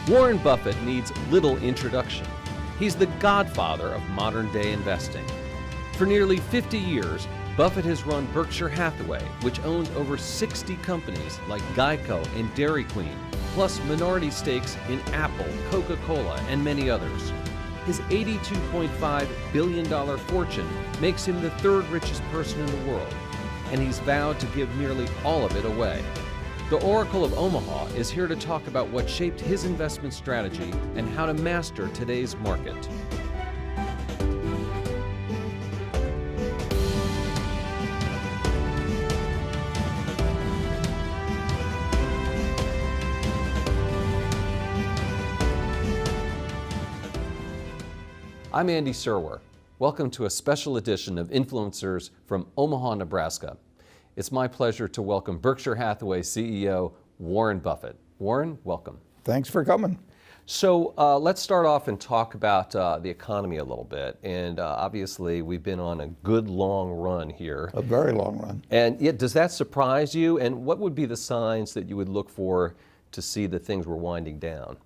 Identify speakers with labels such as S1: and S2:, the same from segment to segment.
S1: Warren Buffett needs little introduction. He's the godfather of modern-day investing. For nearly 50 years, Buffett has run Berkshire Hathaway, which owns over 60 companies like Geico and Dairy Queen, plus minority stakes in Apple, Coca-Cola, and many others. His $82.5 billion fortune makes him the third richest person in the world, and he's vowed to give nearly all of it away. The Oracle of Omaha is here to talk about what shaped his investment strategy and how to master today's market. I'm Andy Serwer. Welcome to a special edition of Influencers from Omaha, Nebraska. It's my pleasure to welcome Berkshire Hathaway CEO Warren Buffett. Warren, welcome.
S2: Thanks for coming.
S1: So let's start off and talk about the economy a little bit. And obviously we've been on a good long run here.
S2: A very long run.
S1: And yet, does that surprise you? And what would be the signs that you would look for to see that things were winding down?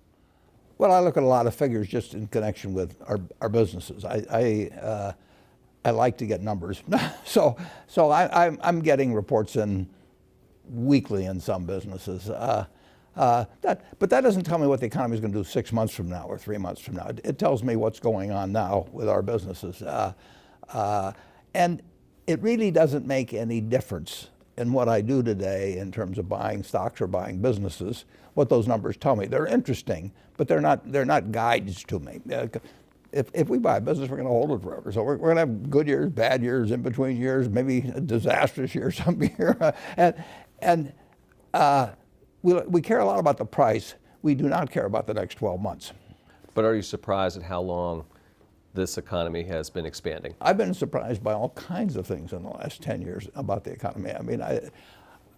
S2: Well, I look at a lot of figures just in connection with our businesses. I like to get numbers, so I'm getting reports in weekly in some businesses. But that doesn't tell me what the economy is going to do 6 months from now or 3 months from now. It tells me what's going on now with our businesses, and it really doesn't make any difference in what I do today in terms of buying stocks or buying businesses. What those numbers tell me, they're interesting, but they're not guides to me. If we buy a business, we're going to hold it forever. So we're going to have good years, bad years, in between years, maybe a disastrous year some year. And we care a lot about the price. We do not care about the next 12 months.
S1: But are you surprised at how long this economy has been expanding?
S2: I've been surprised by all kinds of things in the last 10 years about the economy. I mean,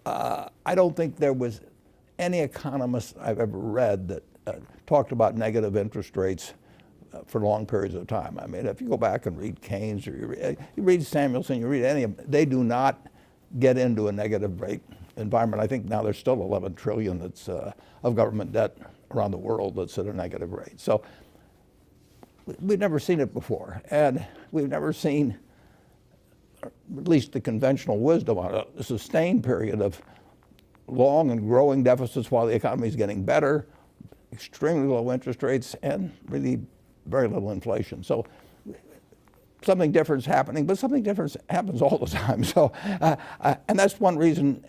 S2: I don't think there was any economist I've ever read that talked about negative interest rates for long periods of time. I mean, if you go back and read Keynes or you read Samuelson, you read any of them, they do not get into a negative rate environment. I think now there's still 11 trillion that's of government debt around the world that's at a negative rate. So we've never seen it before, and we've never seen, at least the conventional wisdom on a sustained period of long and growing deficits while the economy is getting better, extremely low interest rates, and really very little inflation. So something different is happening, but something different happens all the time. So, and that's one reason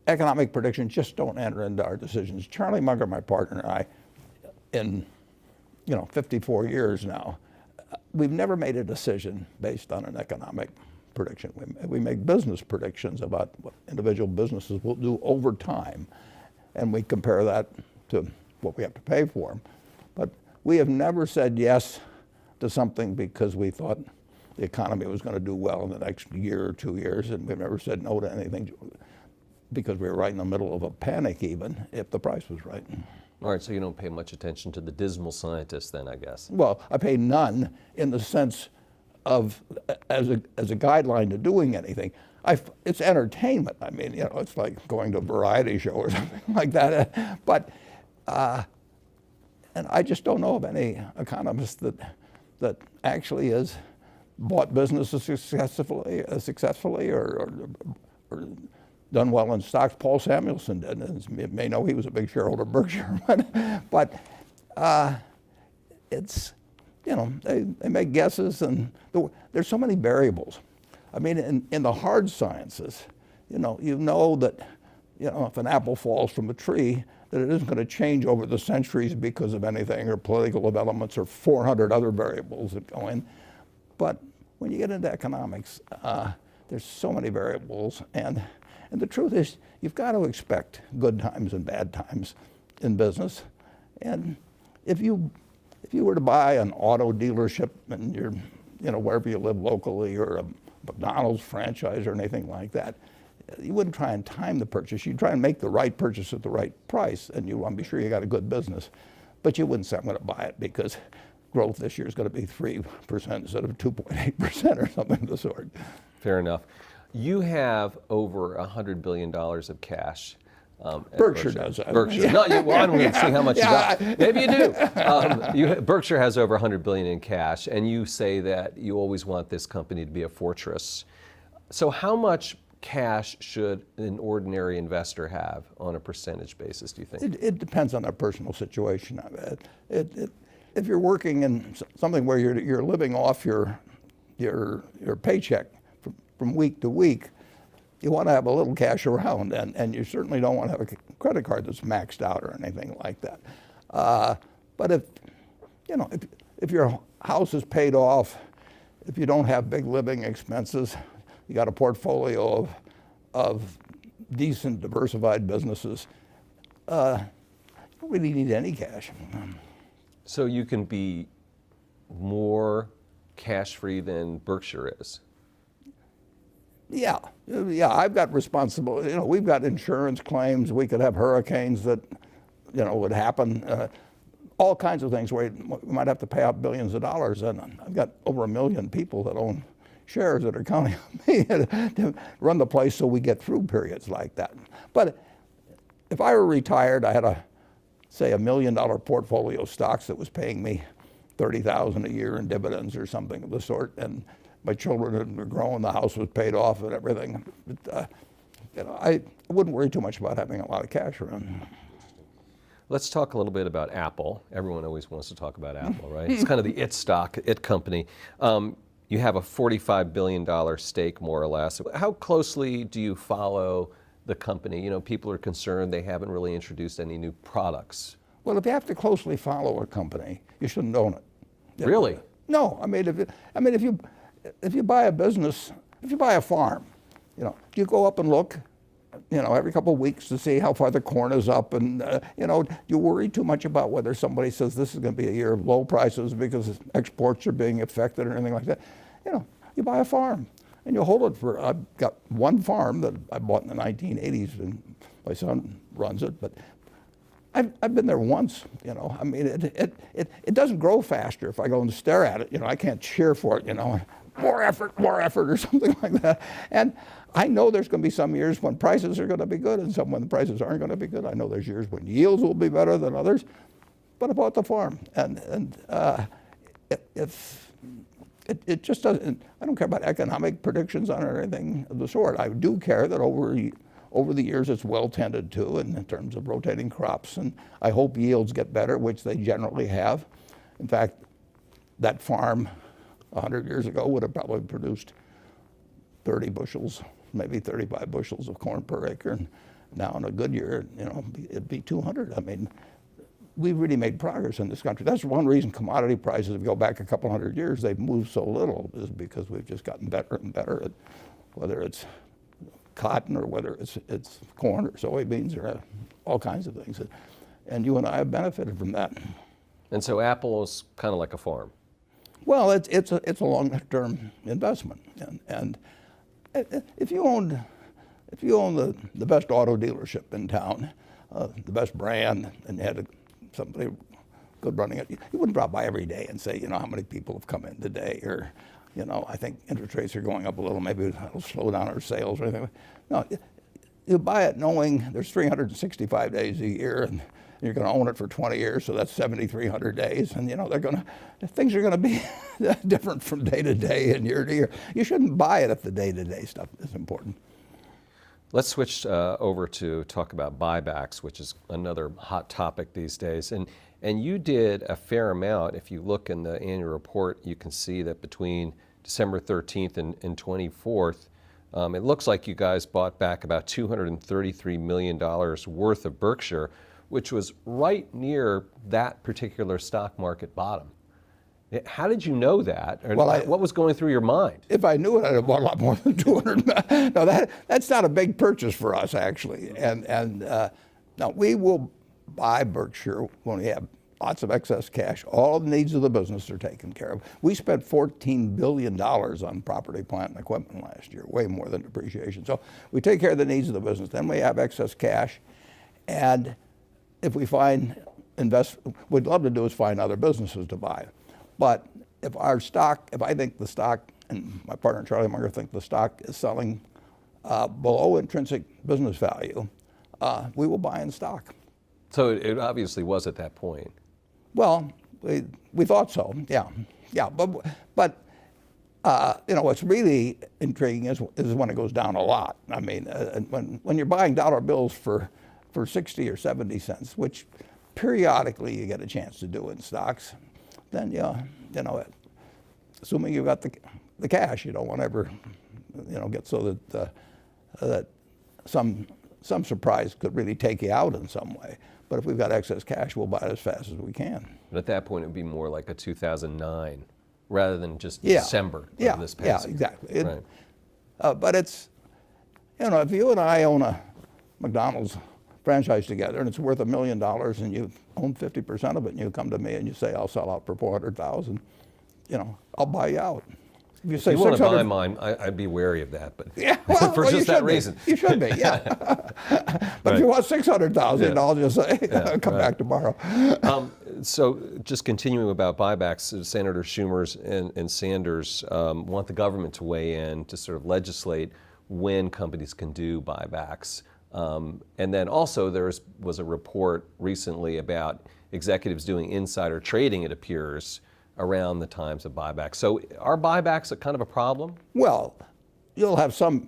S2: economic predictions just don't enter into our decisions. Charlie Munger, my partner, and I, in 54 years now, we've never made a decision based on an economic prediction. We make business predictions about what individual businesses will do over time, and we compare that to what we have to pay for them. But we have never said yes to something because we thought the economy was going to do well in the next year or 2 years, and we've never said no to anything because we were right in the middle of a panic, even if the price was right.
S1: All right, so you don't pay much attention to the dismal scientists then, I guess.
S2: Well, I pay none in the sense of as a guideline to doing anything. It's entertainment. I mean, it's like going to a variety show or something like that. But and I just don't know of any economist that actually has bought businesses successfully or done well in stocks. Paul Samuelson did. You may know he was a big shareholder of Berkshire, but it's, they make guesses, and there's so many variables. I mean, in the hard sciences, you know that, if an apple falls from a tree, that it isn't going to change over the centuries because of anything or political developments or 400 other variables that go in. But when you get into economics, there's so many variables, and the truth is, you've got to expect good times and bad times in business. And if you were to buy an auto dealership and you're, wherever you live locally, or a McDonald's franchise or anything like that, you wouldn't try and time the purchase. You'd try and make the right purchase at the right price, and you want to be sure you got a good business. But you wouldn't say, I'm going to buy it because growth this year is going to be 3% instead of 2.8% or something of the sort.
S1: Fair enough. You have over $100 billion of cash at
S2: Berkshire does that.
S1: Berkshire. No, well, I don't even see how much
S2: Yeah,
S1: you got. Maybe you do. Berkshire has over $100 billion in cash, and you say that you always want this company to be a fortress. So how much cash should an ordinary investor have on a percentage basis, do you think?
S2: It depends on their personal situation. If you're working in something where you're living off your paycheck from week to week, you want to have a little cash around, and you certainly don't want to have a credit card that's maxed out or anything like that. But if your house is paid off, if you don't have big living expenses, you got a portfolio of decent diversified businesses, you don't really need any cash.
S1: So you can be more cash-free than Berkshire is?
S2: Yeah, I've got responsibility. We've got insurance claims. We could have hurricanes that, would happen. All kinds of things where we might have to pay out billions of dollars. And I've got over 1 million people that own shares that are counting on me to run the place so we get through periods like that. But if I were retired, I had say $1 million portfolio of stocks that was paying me $30,000 a year in dividends or something of the sort, and my children were growing, the house was paid off and everything. But, I wouldn't worry too much about having a lot of cash around.
S1: Let's talk a little bit about Apple. Everyone always wants to talk about Apple, right? It's kind of the it stock, it company. You have a $45 billion stake, more or less. How closely do you follow the company? People are concerned they haven't really introduced any new products.
S2: Well, if you have to closely follow a company, you shouldn't own it.
S1: Really?
S2: No, if you buy a business, if you buy a farm, you go up and look, every couple of weeks to see how far the corn is up, and you worry too much about whether somebody says this is going to be a year of low prices because exports are being affected or anything like that. You buy a farm and you hold it for. I've got one farm that I bought in the 1980s, and my son runs it, but I've been there once. It doesn't grow faster if I go and stare at it. I can't cheer for it. More effort, or something like that. And I know there's going to be some years when prices are going to be good and some when the prices aren't going to be good. I know there's years when yields will be better than others. But I bought the farm, and it just doesn't. I don't care about economic predictions on it or anything of the sort. I do care that over the years it's well tended to in terms of rotating crops, and I hope yields get better, which they generally have. In fact, that farm 100 years ago would have probably produced 30 bushels, maybe 35 bushels of corn per acre. And now in a good year, it'd be 200. We've really made progress in this country. That's one reason commodity prices, if you go back a couple hundred years, they've moved so little, is because we've just gotten better and better at whether it's cotton or whether it's corn or soybeans or all kinds of things. And you and I have benefited from that.
S1: And so Apple is kind of like a farm.
S2: Well, it's a long-term investment, and if you own the best auto dealership in town, the best brand, and you had somebody good running it, you wouldn't drop by every day and say, how many people have come in today, or I think interest rates are going up a little, maybe it'll slow down our sales or anything. No, you buy it knowing there's 365 days a year, and you're going to own it for 20 years, so that's 7,300 days, and things are going to be different from day to day and year to year. You shouldn't buy it if the day-to-day stuff is important.
S1: Let's switch over to talk about buybacks, which is another hot topic these days. And you did a fair amount. If you look in the annual report, you can see that between December 13th and 24th, it looks like you guys bought back about $233 million worth of Berkshire, which was right near that particular stock market bottom. How did you know that? Or what was going through your mind?
S2: If I knew it, I'd have bought a lot more than 200. No, that's not a big purchase for us, actually. And now we will buy Berkshire when we have lots of excess cash. All the needs of the business are taken care of. We spent $14 billion on property, plant, and equipment last year, way more than depreciation. So we take care of the needs of the business. Then we have excess cash. And if we find we'd love to do is find other businesses to buy. But if I think the stock, and my partner Charlie Munger think the stock is selling below intrinsic business value, we will buy in stock.
S1: So it obviously was at that point.
S2: Well, we thought so, yeah. But what's really intriguing is when it goes down a lot. I mean, when you're buying dollar bills for 60 or 70 cents, which periodically you get a chance to do in stocks, then assuming you've got the cash, you don't want to ever get so that some surprise could really take you out in some way. But if we've got excess cash, we'll buy it as fast as we can.
S1: But at that point, it would be more like a 2009 rather than just December of this past
S2: year. Exactly.
S1: Right.
S2: But it's, if you and I own a McDonald's franchise together and it's worth $1 million and you own 50% of it and you come to me and you say, I'll sell out for 400,000, I'll buy you out. If
S1: you say if you want to buy mine, I'd be wary of that, but for just that reason.
S2: You should be, yeah. But if you want 600,000, I'll just say, come back tomorrow.
S1: So just continuing about buybacks, Senator Schumer and Sanders want the government to weigh in to sort of legislate when companies can do buybacks. And then also there was a report recently about executives doing insider trading, it appears, around the times of buybacks. So are buybacks a kind of a problem?
S2: Well, you'll have some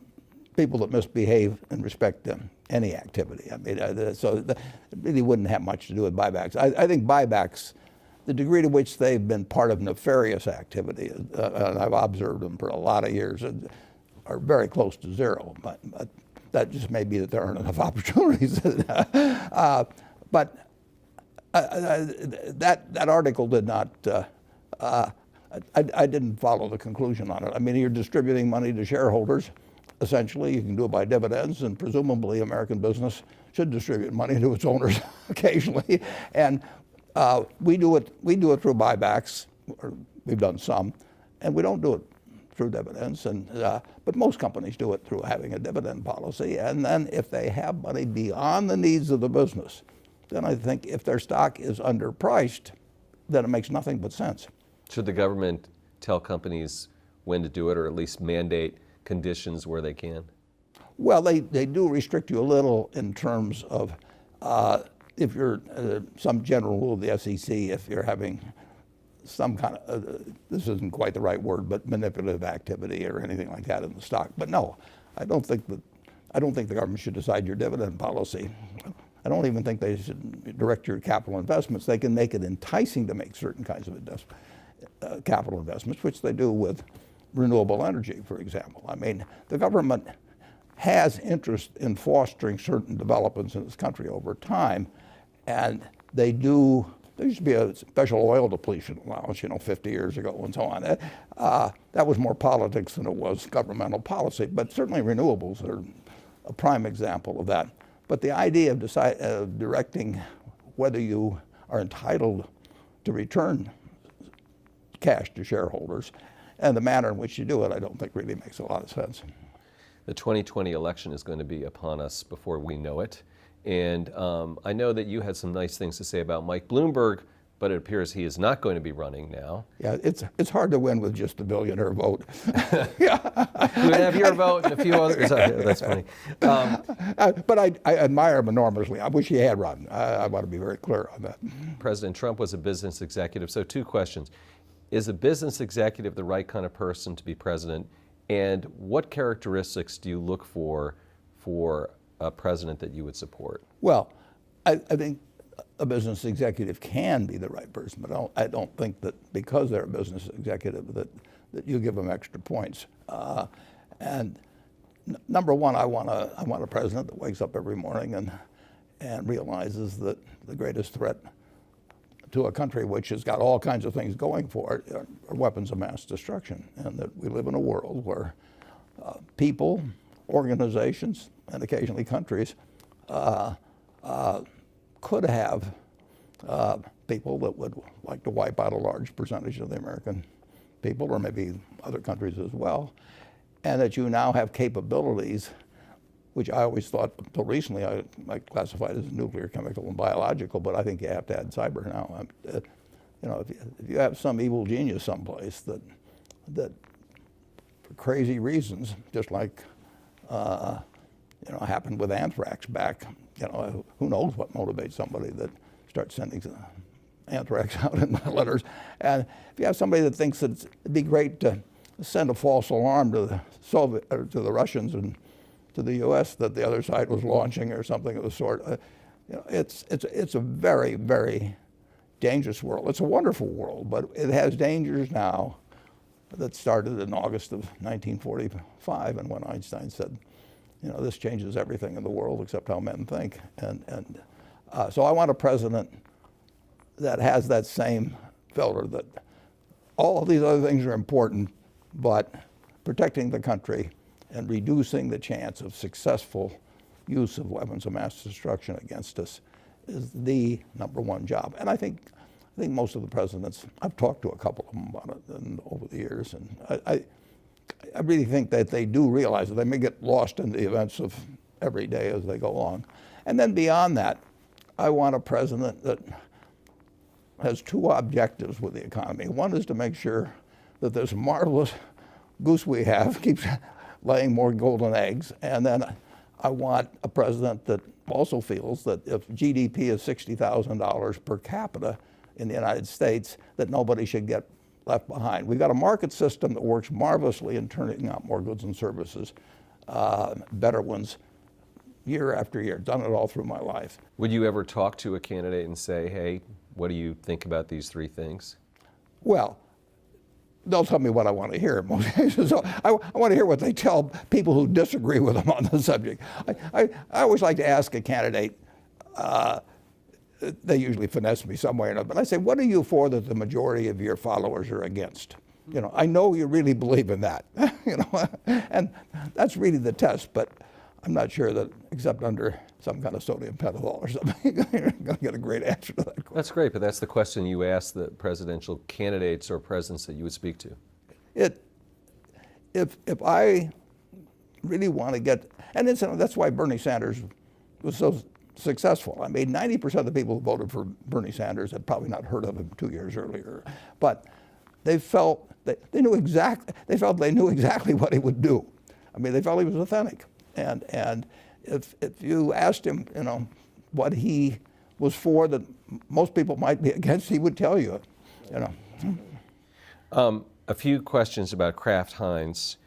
S2: people that misbehave in respect to any activity. I mean, so it really wouldn't have much to do with buybacks. I think buybacks, the degree to which they've been part of nefarious activity, and I've observed them for a lot of years, are very close to zero. But that just may be that there aren't enough opportunities. But that article did not. I didn't follow the conclusion on it. I mean, you're distributing money to shareholders. Essentially, you can do it by dividends, and presumably American business should distribute money to its owners occasionally. And we do it through buybacks, or we've done some, and we don't do it through dividends. But most companies do it through having a dividend policy. And then if they have money beyond the needs of the business, then I think if their stock is underpriced, then it makes nothing but sense.
S1: Should the government tell companies when to do it, or at least mandate conditions where they can?
S2: Well, they do restrict you a little in terms of if you're some general rule of the SEC, if you're having some kind of, this isn't quite the right word, but manipulative activity or anything like that in the stock. But no, I don't think the government should decide your dividend policy. I don't even think they should direct your capital investments. They can make it enticing to make certain kinds of capital investments, which they do with renewable energy, for example. I mean, the government has interest in fostering certain developments in this country over time, and they do. There used to be a special oil depletion allowance, 50 years ago and so on. That was more politics than it was governmental policy, but certainly renewables are a prime example of that. But the idea of directing whether you are entitled to return cash to shareholders and the manner in which you do it, I don't think really makes a lot of sense.
S1: The 2020 election is going to be upon us before we know it. And I know that you had some nice things to say about Mike Bloomberg, but it appears he is not going to be running now.
S2: Yeah, it's hard to win with just a billionaire vote.
S1: You have your vote and a few others. That's funny.
S2: But I admire him enormously. I wish he had run. I want to be very clear on that.
S1: President Trump was a business executive. So 2 questions. Is a business executive the right kind of person to be president? And what characteristics do you look for a president that you would support?
S2: Well, I think a business executive can be the right person, but I don't think that because they're a business executive that you give them extra points. And number one, I want a president that wakes up every morning and realizes that the greatest threat to a country which has got all kinds of things going for it are weapons of mass destruction, and that we live in a world where people, organizations, and occasionally countries could have people that would like to wipe out a large percentage of the American people, or maybe other countries as well, and that you now have capabilities, which I always thought until recently I classified as nuclear, chemical, and biological, but I think you have to add cyber now. If you have some evil genius someplace that for crazy reasons, just like happened with anthrax back who knows what motivates somebody that starts sending anthrax out in letters. And if you have somebody that thinks that it'd be great to send a false alarm to the to the Russians and to the U.S. that the other side was launching or something of the sort, it's a very, very dangerous world. It's a wonderful world, but it has dangers now that started in August of 1945, and when Einstein said, this changes everything in the world except how men think. And so I want a president that has that same filter, that all of these other things are important, but protecting the country and reducing the chance of successful use of weapons of mass destruction against us is the #1 job. And I think most of the presidents, I've talked to a couple of them about it over the years, and I really think that they do realize that they may get lost in the events of every day as they go along. And then beyond that, I want a president that has two objectives with the economy. One is to make sure that this marvelous goose we have keeps laying more golden eggs. And then I want a president that also feels that if GDP is $60,000 per capita in the United States, that nobody should get left behind. We've got a market system that works marvelously in turning out more goods and services, better ones, year after year. Done it all through my life.
S1: Would you ever talk to a candidate and say, hey, what do you think about these three things?
S2: Well, they'll tell me what I want to hear in most cases. So I want to hear what they tell people who disagree with them on the subject. I always like to ask a candidate, they usually finesse me some way or another, but I say, what are you for that the majority of your followers are against? I know you really believe in that, and that's really the test, but I'm not sure that, except under some kind of sodium pentothal or something, you're going to get a great answer to that question.
S1: That's great, but that's the question you ask the presidential candidates or presidents that you would speak to.
S2: If I really want to get, and that's why Bernie Sanders was so successful. I mean, 90% of the people who voted for Bernie Sanders had probably not heard of him 2 years earlier, but they felt they knew exactly what he would do. I mean, they felt he was authentic. And if you asked him, what he was for that most people might be against, he would tell you,
S1: A few questions about Kraft Heinz.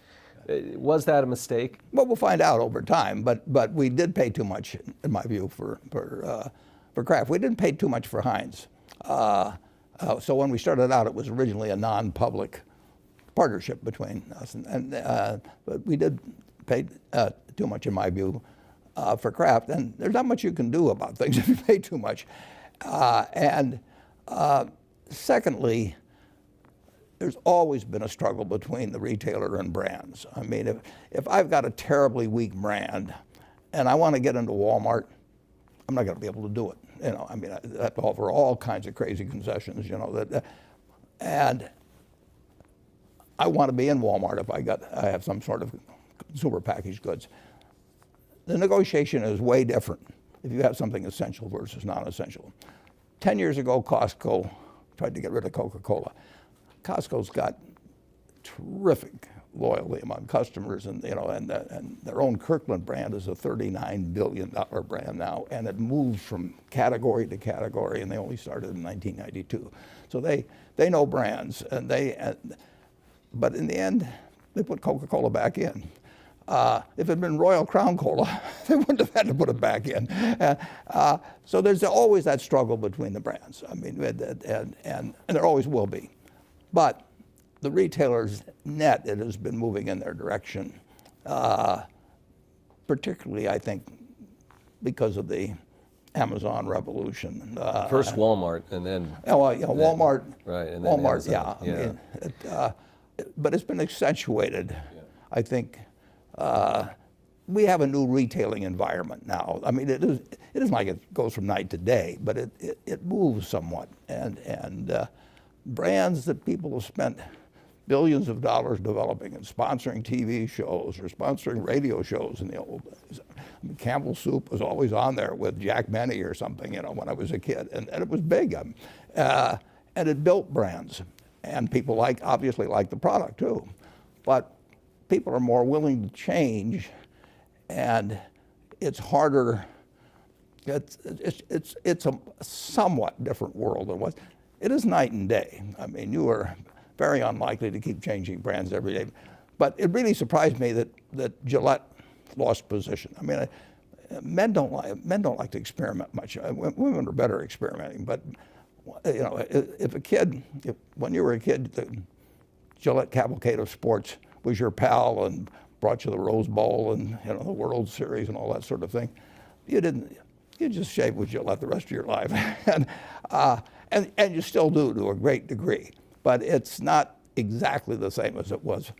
S1: Was that a mistake?
S2: Well, we'll find out over time. But we did pay too much, in my view, for Kraft. We didn't pay too much for Heinz. So when we started out, it was originally a non-public partnership between us, but we did pay too much, in my view, for Kraft. And there's not much you can do about things if you pay too much. Secondly, there's always been a struggle between the retailer and brands. I mean, if I've got a terribly weak brand and I want to get into Walmart, I'm not going to be able to do it. I mean, I have to offer all kinds of crazy concessions, and I want to be in Walmart if I have some sort of consumer packaged goods. The negotiation is way different if you have something essential versus non-essential. 10 years ago, Costco tried to get rid of Coca-Cola. Costco's got terrific loyalty among customers, and their own Kirkland brand is a $39 billion brand now, and it moves from category to category, and they only started in 1992. So they know brands, but in the end, they put Coca-Cola back in. If it had been Royal Crown Cola, they wouldn't have had to put it back in. So there's always that struggle between the brands. I mean, and there always will be. But the retailers, net, it has been moving in their direction, particularly, I think, because of the Amazon revolution.
S1: First Walmart, and then...
S2: Walmart.
S1: Right, and then
S2: Walmart,
S1: Amazon.
S2: yeah. I mean, but it's been accentuated, I think. We have a new retailing environment now. I mean, it isn't like it goes from night to day, but it moves somewhat. And brands that people have spent billions of dollars developing and sponsoring TV shows or sponsoring radio shows in the old days. I mean, Campbell Soup was always on there with Jack Benny or something, when I was a kid, and it was big. And it built brands, and people obviously like the product too. But people are more willing to change, and it's harder It's a somewhat different world than what it is. Night and day. I mean, you are very unlikely to keep changing brands every day. But it really surprised me that Gillette lost position. I mean, men don't like to experiment much. Women are better experimenting. But you know, when you were a kid, the Gillette cavalcade of sports was your pal and brought you the Rose Bowl and the World Series and all that sort of thing. You just shaved with Gillette the rest of your life, and you still do to a great degree. But it's not exactly the same as it was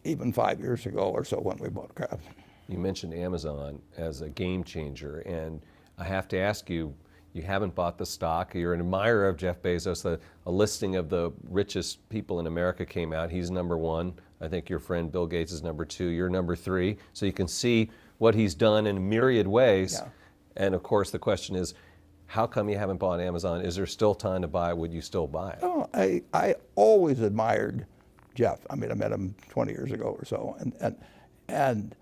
S2: even 5 years ago or so when we bought Kraft.
S1: You mentioned Amazon as a game changer, and I have to ask you, you haven't bought the stock. You're an admirer of Jeff Bezos. A listing of the richest people in America came out. He's number one. I think your friend Bill Gates is number two. You're number three. So you can see what he's done in myriad ways.
S2: Yeah.
S1: And of course, the question is, how come you haven't bought Amazon? Is there still time to buy? Would you still buy it?
S2: Oh, I always admired Jeff. I mean, I met him 20 years ago or so, and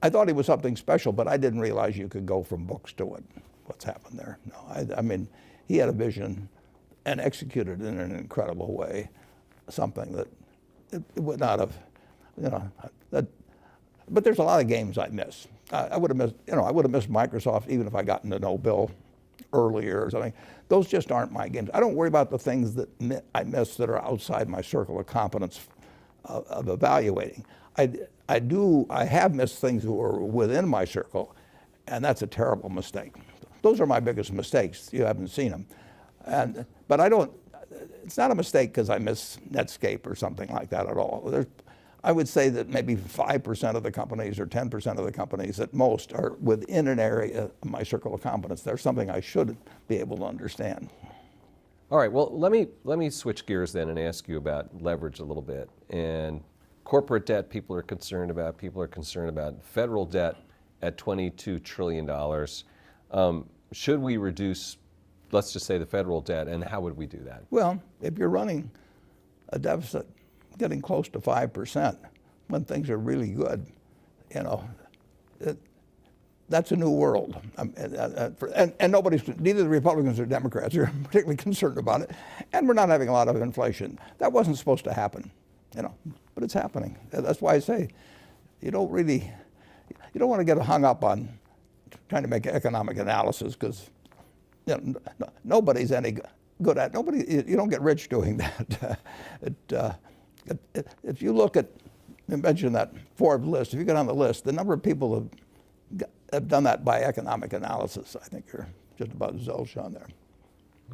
S2: I thought he was something special, but I didn't realize you could go from books to what's happened there. No, I mean, he had a vision and executed in an incredible way, something that it would not have, but there's a lot of games I miss. I would have missed Microsoft even if I gotten to know Bill earlier or something. Those just aren't my games. I don't worry about the things that I miss that are outside my circle of competence of evaluating. I have missed things that were within my circle, and that's a terrible mistake. Those are my biggest mistakes. You haven't seen them. But I don't, it's not a mistake because I miss Netscape or something like that at all. I would say that maybe 5% of the companies or 10% of the companies at most are within an area of my circle of competence. There's something I should be able to understand.
S1: All right, well, let me switch gears then and ask you about leverage a little bit. And corporate debt, people are concerned about. People are concerned about federal debt at $22 trillion. Should we reduce, let's just say, the federal debt, and how would we do that?
S2: Well, if you're running a deficit getting close to 5% when things are really good, that's a new world. And neither the Republicans or Democrats are particularly concerned about it. And we're not having a lot of inflation. That wasn't supposed to happen, but it's happening. That's why I say you don't want to get hung up on trying to make economic analysis because nobody's any good at it. You don't get rich doing that. If you look at, you mentioned that Forbes list, if you get on the list, the number of people have done that by economic analysis, I think you're just about zilch on there.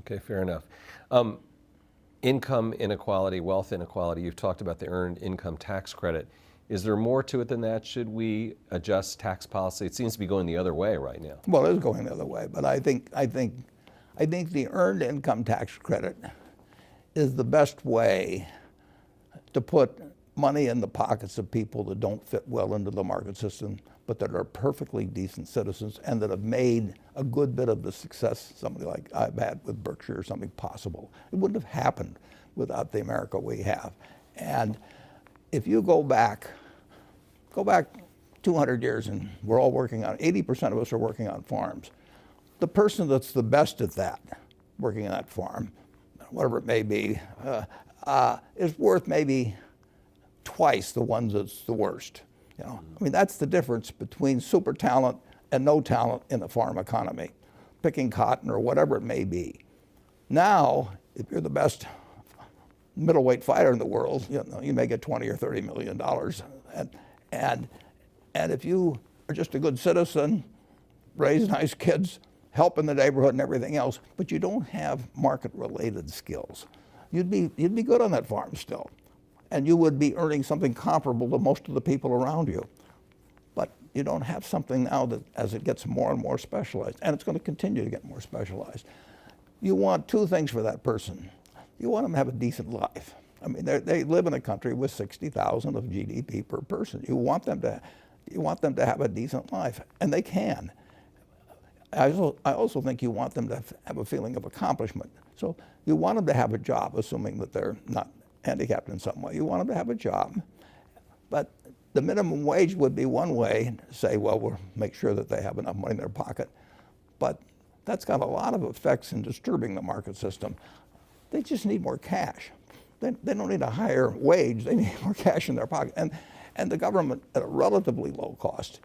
S1: Okay, fair enough. Income inequality, wealth inequality, you've talked about the earned income tax credit. Is there more to it than that? Should we adjust tax policy? It seems to be going the other way right now.
S2: Well, it is going the other way, but I think the earned income tax credit is the best way to put money in the pockets of people that don't fit well into the market system, but that are perfectly decent citizens and that have made a good bit of the success somebody like I've had with Berkshire or something possible. It wouldn't have happened without the America we have. And if you go back 200 years and we're all working on, 80% of us are working on farms. The person that's the best at that, working on that farm, whatever it may be, is worth maybe twice the ones that's the worst. I mean, that's the difference between super talent and no talent in the farm economy, picking cotton or whatever it may be. Now, if you're the best middleweight fighter in the world, you may get $20 or $30 million. And if you are just a good citizen, raise nice kids, help in the neighborhood and everything else, but you don't have market-related skills, you'd be good on that farm still. And you would be earning something comparable to most of the people around you. But you don't have something now that as it gets more and more specialized, and it's going to continue to get more specialized. You want two things for that person. You want them to have a decent life. I mean, they live in a country with 60,000 of GDP per person. You want them to have a decent life, and they can. I also think you want them to have a feeling of accomplishment. So you want them to have a job, assuming that they're not handicapped in some way. You want them to have a job. But the minimum wage would be one way to say, well, we'll make sure that they have enough money in their pocket. but that's got a lot of effects in disturbing the market system. They just need more cash. They don't need a higher wage, they need more cash in their pocket. And the government, at a relatively low cost,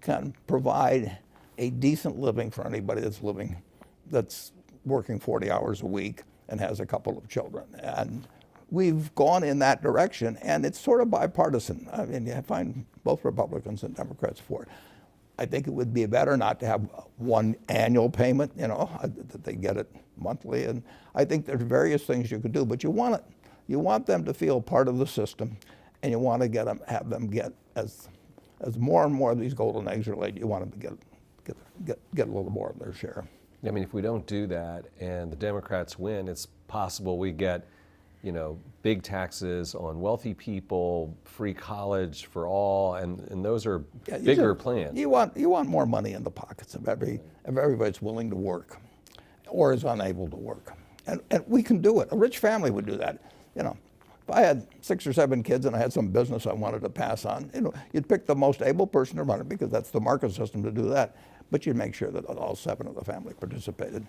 S2: can provide a decent living for anybody that's working 40 hours a week and has a couple of children. And we've gone in that direction, and it's sort of bipartisan. I mean, you find both Republicans and Democrats for it. I think it would be better not to have one annual payment, that they get it monthly. And I think there's various things you could do, but you want them to feel part of the system, and you want to have them get, as more and more of these golden eggs are laid, you want them to get a little more of their share.
S1: I mean, if we don't do that and the Democrats win, it's possible we get, big taxes on wealthy people, free college for all, and those are bigger plans.
S2: You want more money in the pockets of everybody that's willing to work or is unable to work. And we can do it. A rich family would do that. If I had 6 or 7 kids and I had some business I wanted to pass on, you'd pick the most able person to run it because that's the market system to do that. But you'd make sure that all 7 of the family participated.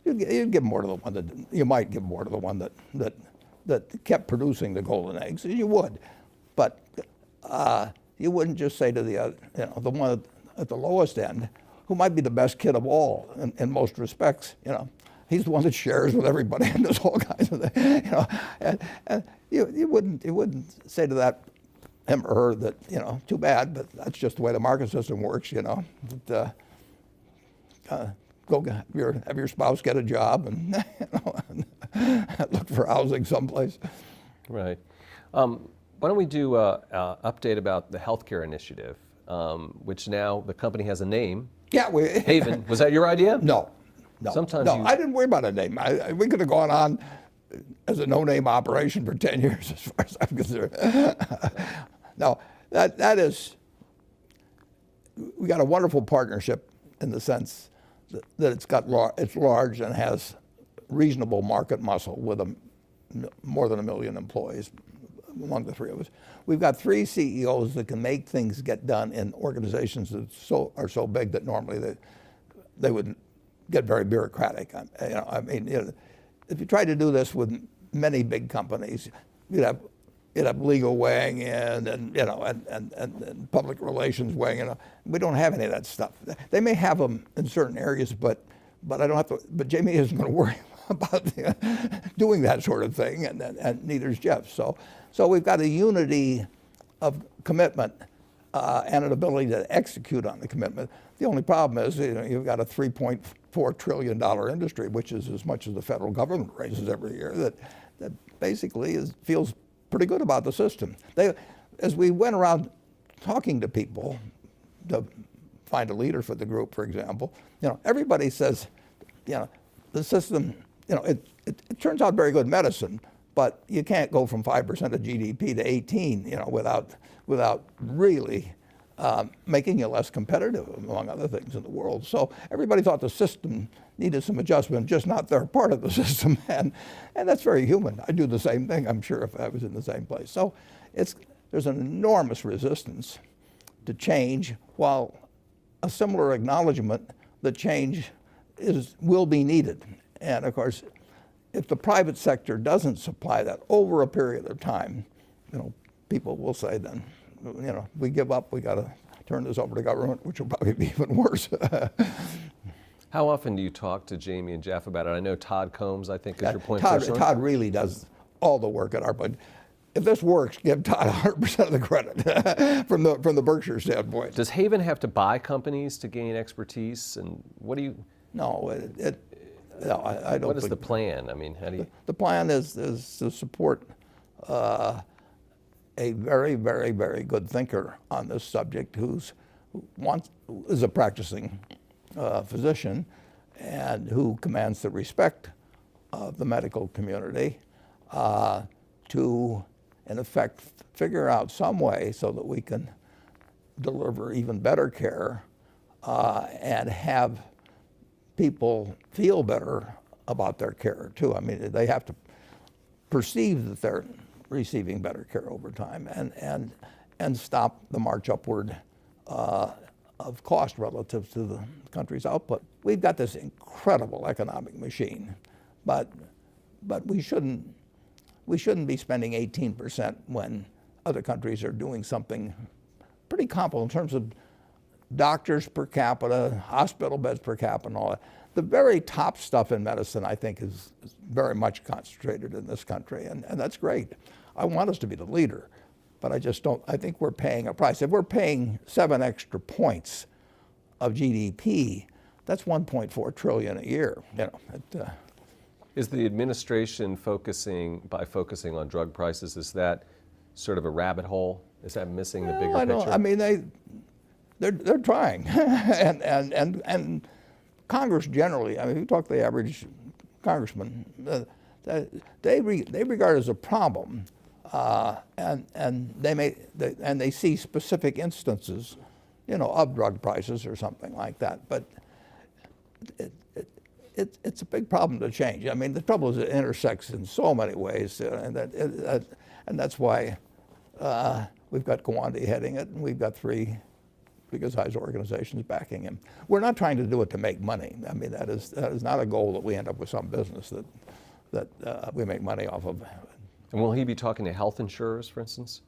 S2: You'd give more to the one that you might give more to the one that kept producing the golden eggs. You would, but you wouldn't just say to the one at the lowest end, who might be the best kid of all in most respects. He's the one that shares with everybody and does all kinds of things. And you wouldn't say to him or her that too bad, but that's just the way the market system works. That, go have your spouse get a job and look for housing someplace.
S1: Right. Why don't we do an update about the healthcare initiative, which now the company has a name.
S2: Yeah,
S1: Haven. Was that your idea?
S2: No.
S1: Sometimes
S2: I didn't worry about a name. We could have gone on as a no-name operation for 10 years, as far as I'm concerned. No, that is, we got a wonderful partnership in the sense that it's large and has reasonable market muscle with more than 1 million employees among the 3 of us. We've got 3 CEOs that can make things get done in organizations that are so big that normally they would get very bureaucratic. If you tried to do this with many big companies, you'd have legal weighing in and public relations weighing in. We don't have any of that stuff. They may have them in certain areas, but I don't have to. But Jamie isn't going to worry about doing that sort of thing, and neither is Jeff. So we've got a unity of commitment and an ability to execute on the commitment. The only problem is you've got a $3.4 trillion industry, which is as much as the federal government raises every year, that basically feels pretty good about the system. As we went around talking to people to find a leader for the group, for example, everybody says, the system, it turns out very good medicine, but you can't go from 5% of GDP to 18, without really making you less competitive, among other things in the world. So everybody thought the system needed some adjustment, just not their part of the system. And that's very human. I'd do the same thing, I'm sure, if I was in the same place. So there's an enormous resistance to change, while a similar acknowledgement that change will be needed. And of course, if the private sector doesn't supply that over a period of time, people will say then, we give up, we got to turn this over to government, which will probably be even worse.
S1: How often do you talk to Jamie and Jeff about it? I know Todd Combs, I think, is your point person.
S2: Todd really does all the work at our budget. If this works, give Todd 100% of the credit from the Berkshire standpoint.
S1: Does Haven have to buy companies to gain expertise? And what do you?
S2: No, no, I don't.
S1: What is the plan? I mean, how do you?
S2: The plan is to support a very, very, very good thinker on this subject is a practicing physician and who commands the respect of the medical community to, in effect, figure out some way so that we can deliver even better care and have people feel better about their care too. I mean, they have to perceive that they're receiving better care over time and stop the march upward of cost relative to the country's output. we've got this incredible economic machine, but we shouldn't be spending 18% when other countries are doing something pretty comparable in terms of doctors per capita, hospital beds per capita, and all that. The very top stuff in medicine, I think, is very much concentrated in this country, and that's great. I want us to be the leader, but I just don't. I think we're paying a price. If we're paying 7 extra points of GDP, that's 1.4 trillion a year.
S1: Is the administration focusing on drug prices? Is that sort of a rabbit hole? Is that missing the bigger picture?
S2: I mean, they're trying, and Congress generally. I mean, if you talk to the average congressman, they regard it as a problem, and they see specific instances, of drug prices or something like that. But it's a big problem to change. I mean, the trouble is it intersects in so many ways, and that's why we've got Gawande heading it, and we've got 3 big-sized organizations backing him. We're not trying to do it to make money. I mean, that is not a goal that we end up with some business that we make money off of.
S1: And will he be talking to health insurers, for instance?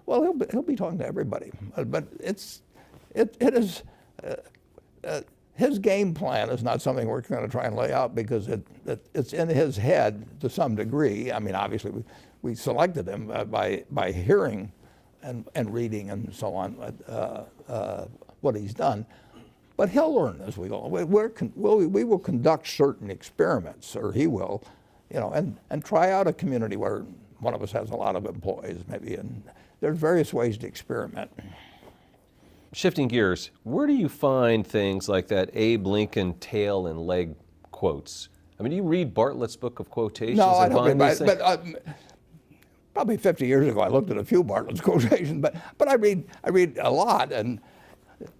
S2: Well, he'll be talking to everybody, but it is. His game plan is not something we're going to try and lay out because it's in his head to some degree. I mean, obviously, we selected him by hearing and reading and so on what he's done. But he'll learn as we go. We will conduct certain experiments, or he will, and try out a community where one of us has a lot of employees, maybe, and there's various ways to experiment.
S1: Shifting gears, where do you find things like that Abe Lincoln tail and leg quotes? I mean, do you read Bartlett's book of quotations?
S2: No, I don't read, but probably 50 years ago I looked at a few Bartlett's quotations, but I read a lot. And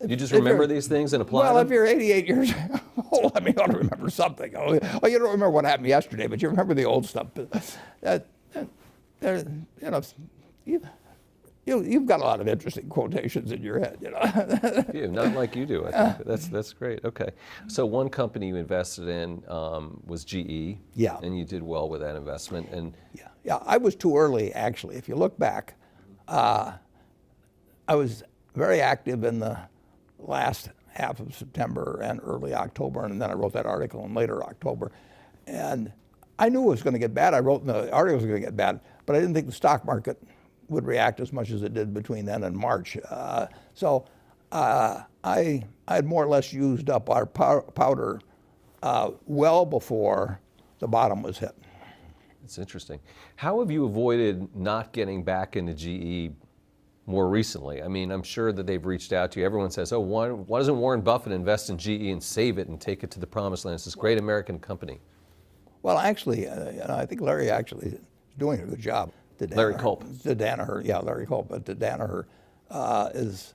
S1: you just remember these things and apply them?
S2: Well, if you're 88 years old, I mean, you ought to remember something. Oh, you don't remember what happened yesterday, but you remember the old stuff. You've got a lot of interesting quotations in your head,
S1: Yeah, not like you do. I think that's great. Okay, so one company you invested in was GE.
S2: Yeah.
S1: And you did well with that investment. And
S2: yeah. I was too early, actually. If you look back, I was very active in the last half of September and early October, and then I wrote that article in later October, and I knew it was going to get bad. I wrote in the article it was going to get bad, but I didn't think the stock market would react as much as it did between then and March. So I had more or less used up our powder well before the bottom was hit.
S1: That's interesting. How have you avoided not getting back into GE more recently? I mean, I'm sure that they've reached out to you. Everyone says, oh, why doesn't Warren Buffett invest in GE and save it and take it to the promised land? It's this great American company.
S2: Well, actually, I think Larry actually is doing a good job.
S1: Larry Culp.
S2: Yeah, Larry Culp. But Danaher is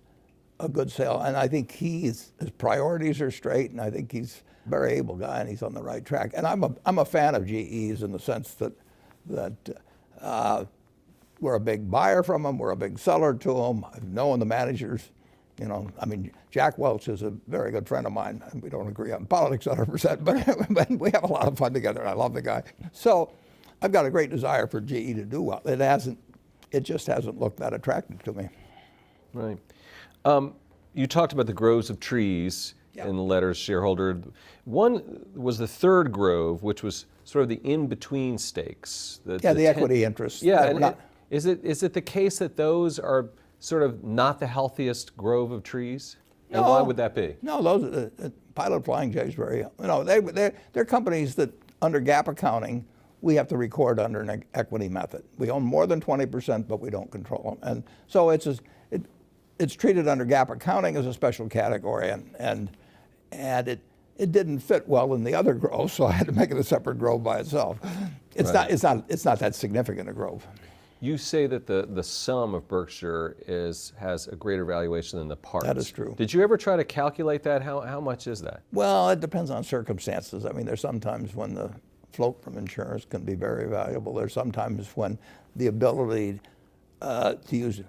S2: a good sale, and I think his priorities are straight, and I think he's a very able guy, and he's on the right track. And I'm a fan of GE's in the sense that we're a big buyer from them, we're a big seller to them. I've known the managers. I mean, Jack Welch is a very good friend of mine, and we don't agree on politics 100%, but we have a lot of fun together, and I love the guy. So I've got a great desire for GE to do well. It just hasn't looked that attractive to me.
S1: Right. You talked about the groves of trees in the letters shareholder. One was the third grove, which was sort of the in-between stakes.
S2: The equity interests.
S1: Yeah. Is it the case that those are sort of not the healthiest grove of trees? And why would that be?
S2: No, those Pilot Flying J's they're companies that under GAAP accounting we have to record under an equity method. We own more than 20%, but we don't control them, and so it's treated under GAAP accounting as a special category, and it didn't fit well in the other grove, so I had to make it a separate grove by itself. It's not that significant a grove.
S1: You say that the sum of Berkshire has a greater valuation than the parts.
S2: That is true.
S1: Did you ever try to calculate that? How much is that?
S2: Well, it depends on circumstances. I mean, there's sometimes when the float from insurance can be very valuable. There's sometimes when the ability to use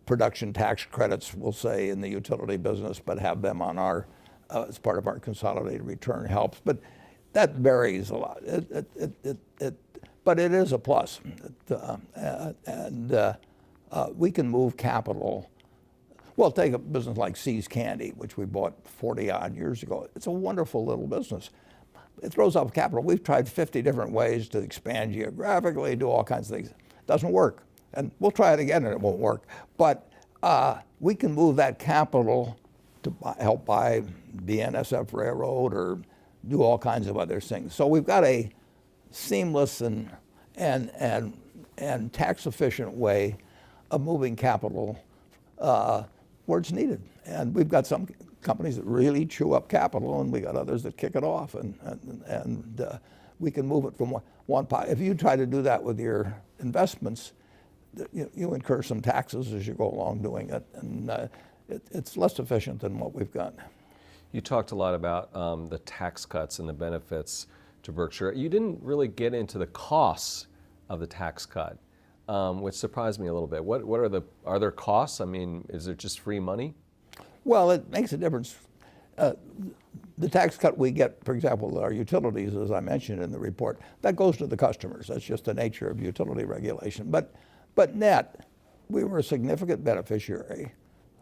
S2: production tax credits, we'll say, in the utility business, but have them on our as part of our consolidated return helps, but that varies a lot. But it is a plus. We can move capital. Well, take a business like See's Candy, which we bought 40 odd years ago. It's a wonderful little business. It throws off capital. We've tried 50 different ways to expand geographically, do all kinds of things. It doesn't work. And we'll try it again and it won't work. But we can move that capital to help buy BNSF Railroad or do all kinds of other things. So we've got a seamless and tax efficient way of moving capital where it's needed. And we've got some companies that really chew up capital, and we got others that kick it off, and we can move it from one pot. If you try to do that with your investments, you incur some taxes as you go along doing it, and it's less efficient than what we've got.
S1: You talked a lot about the tax cuts and the benefits to Berkshire. You didn't really get into the costs of the tax cut, which surprised me a little bit. What are there costs? I mean, is it just free money?
S2: Well, it makes a difference. The tax cut we get, for example, our utilities, as I mentioned in the report, that goes to the customers. That's just the nature of utility regulation. But net, we were a significant beneficiary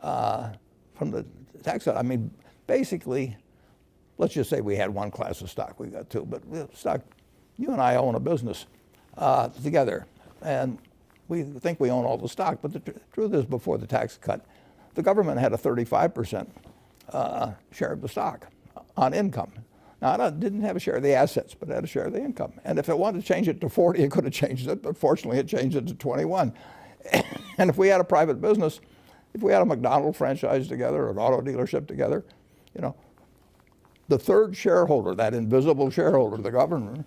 S2: from the tax cut. I mean, basically, let's just say we had one class of stock. We got two, but stock. You and I own a business together, and we think we own all the stock. But the truth is, before the tax cut, the government had a 35% share of the stock on income. Now, it didn't have a share of the assets, but it had a share of the income. And if it wanted to change it to 40, it could have changed it, but fortunately it changed it to 21. And if we had a private business, if we had a McDonald's franchise together, or an auto dealership together, the third shareholder, that invisible shareholder, the governor,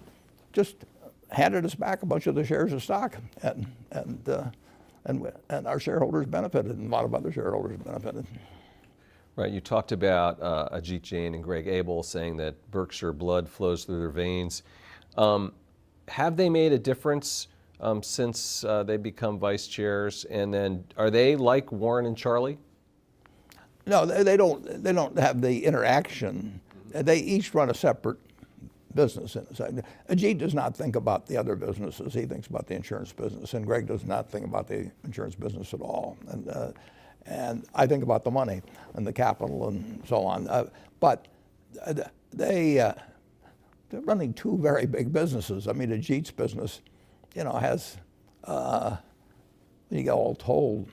S2: just handed us back a bunch of the shares of stock, and our shareholders benefited, and a lot of other shareholders benefited.
S1: Right. You talked about Ajit Jain and Greg Abel saying that Berkshire blood flows through their veins. Have they made a difference since they become vice chairs? And then are they like Warren and Charlie?
S2: No, they don't have the interaction. They each run a separate business inside. Ajit does not think about the other businesses. He thinks about the insurance business, and Greg does not think about the insurance business at all. And I think about the money and the capital and so on. But they're running two very big businesses. I mean, Ajit's business, has, when you get all told,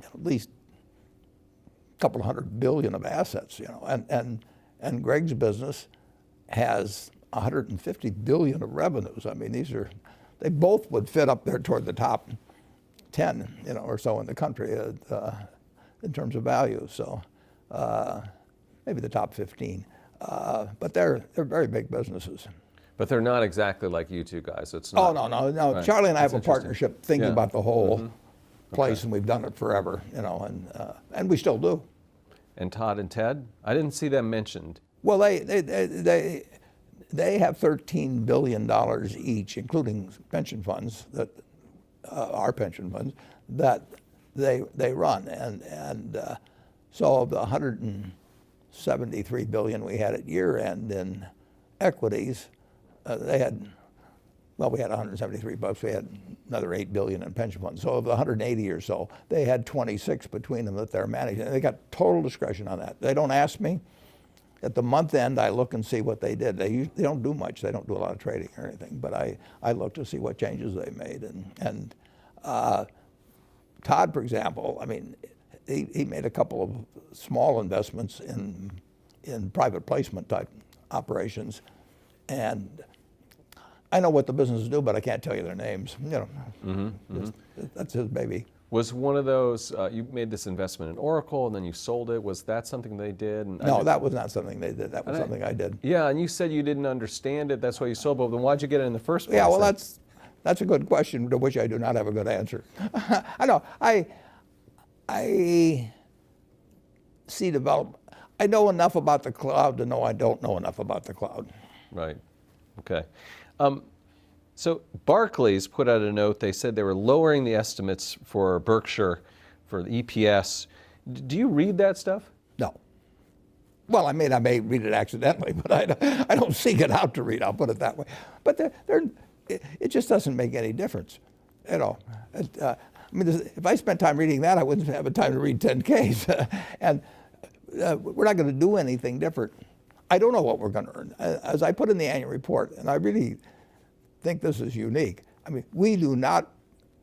S2: at least a couple $100 billion of assets, and Greg's business has $150 billion of revenues. I mean, they both would fit up there toward the top 10, or so in the country in terms of value. So maybe the top 15. But they're very big businesses.
S1: But they're not exactly like you two guys. It's not.
S2: Oh, no.
S1: Right.
S2: Charlie and I have a partnership thinking about the whole place,
S1: Okay.
S2: and we've done it forever, and we still do.
S1: And Todd and Ted? I didn't see them mentioned.
S2: Well, they have $13 billion each, including pension funds our pension funds that they run, and so of the $173 billion we had at year end in equities, we had 173 bucks. We had another 8 billion in pension funds. So of the 180 or so, they had 26 between them that they're managing. And they got total discretion on that. They don't ask me. At the month end, I look and see what they did. They don't do much. They don't do a lot of trading or anything. But I look to see what changes they made. And Todd, for example, I mean, he made a couple of small investments in private placement type operations, and I know what the businesses do, but I can't tell you their names. That's his baby.
S1: Was one of those, you made this investment in Oracle and then you sold it. Was that something they did?
S2: No, that was not something they did. That was something I did.
S1: Yeah, and you said you didn't understand it. That's why you sold it. But then why'd you get it in the first place?
S2: Yeah, well, that's a good question to which I do not have a good answer. I know. I see development. I know enough about the cloud to know I don't know enough about the cloud.
S1: Right. Okay. So Barclays put out a note. They said they were lowering the estimates for Berkshire for the EPS. Do you read that stuff?
S2: No. Well, I may read it accidentally, but I don't seek it out to read. I'll put it that way. But it just doesn't make any difference, you know. I mean, if I spent time reading that, I wouldn't have time to read 10Ks. And we're not going to do anything different. I don't know what we're going to earn. As I put in the annual report, and I really think this is unique. I mean, we do not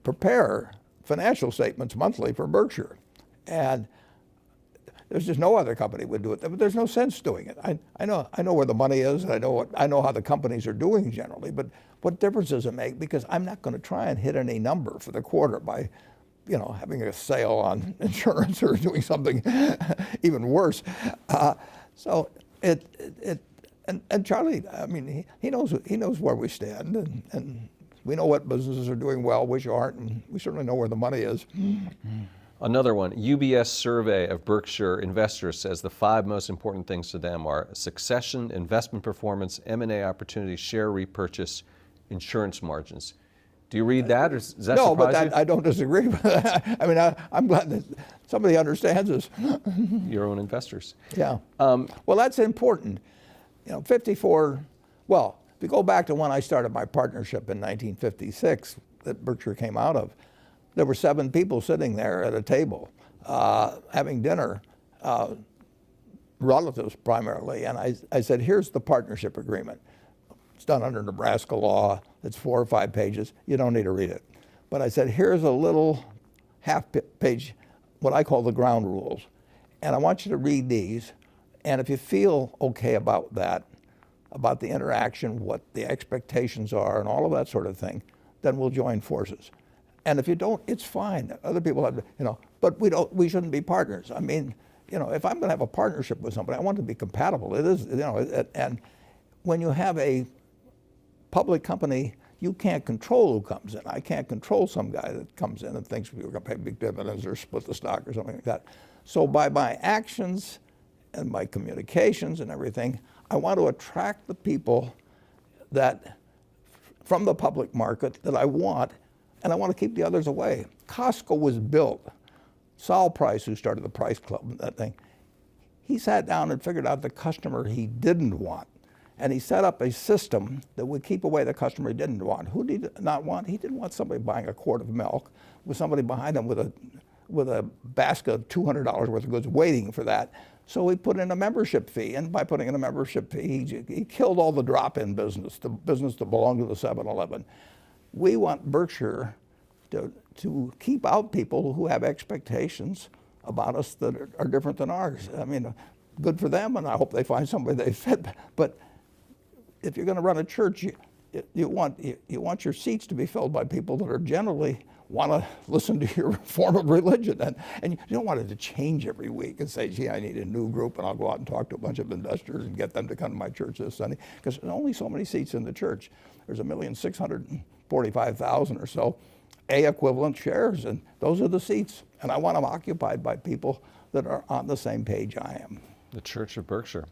S2: prepare financial statements monthly for Berkshire, and there's just no other company would do it. But there's no sense doing it. I know where the money is, and I know how the companies are doing generally. But what difference does it make? Because I'm not going to try and hit any number for the quarter by, you know, having a sale on insurance or doing something even worse. So and Charlie, I mean, he knows where we stand, and we know what businesses are doing well, which aren't, and we certainly know where the money is.
S1: Another one, UBS survey of Berkshire investors says the 5 most important things to them are succession, investment performance, M&A opportunities, share repurchase, insurance margins. Do you read that, or does that
S2: No,
S1: surprise
S2: but
S1: you?
S2: I don't disagree. I mean, I'm glad that somebody understands this.
S1: Your own investors.
S2: Yeah. Well, that's important. You know, 54, well, if you go back to when I started my partnership in 1956 that Berkshire came out of, there were 7 people sitting there at a table having dinner, relatives primarily, and I said, here's the partnership agreement. It's done under Nebraska law. It's 4 or 5 pages. You don't need to read it. But I said, here's a little half-page, what I call the ground rules, and I want you to read these, and if you feel okay about that, about the interaction, what the expectations are, and all of that sort of thing, then we'll join forces. And if you don't, it's fine. Other people have, you know, but we shouldn't be partners. I mean, you know, if I'm going to have a partnership with somebody, I want it to be compatible. It is, you know, and when you have a public company, you can't control who comes in. I can't control some guy that comes in and thinks we're going to pay big dividends or split the stock or something like that. So by my actions and my communications and everything, I want to attract the people that, from the public market, that I want, and I want to keep the others away. Costco was built. Sol Price, who started the Price Club and that thing, he sat down and figured out the customer he didn't want. And he set up a system that would keep away the customer he didn't want. Who did he not want? He didn't want somebody buying a quart of milk with somebody behind him with a basket of $200 worth of goods waiting for that. So he put in a membership fee, and by putting in a membership fee, he killed all the drop-in business, the business that belonged to the 7-Eleven. We want Berkshire to keep out people who have expectations about us that are different than ours. I mean, good for them, and I hope they find somebody they fit. But if you're going to run a church, you want your seats to be filled by people that are generally want to listen to your form of religion, and you don't want it to change every week and say, gee, I need a new group, and I'll go out and talk to a bunch of investors and get them to come to my church this Sunday, because there's only so many seats in the church. There's 1,645,000 or so A equivalent shares, and those are the seats, and I want them occupied by people that are on the same page I am.
S1: The Church of Berkshire.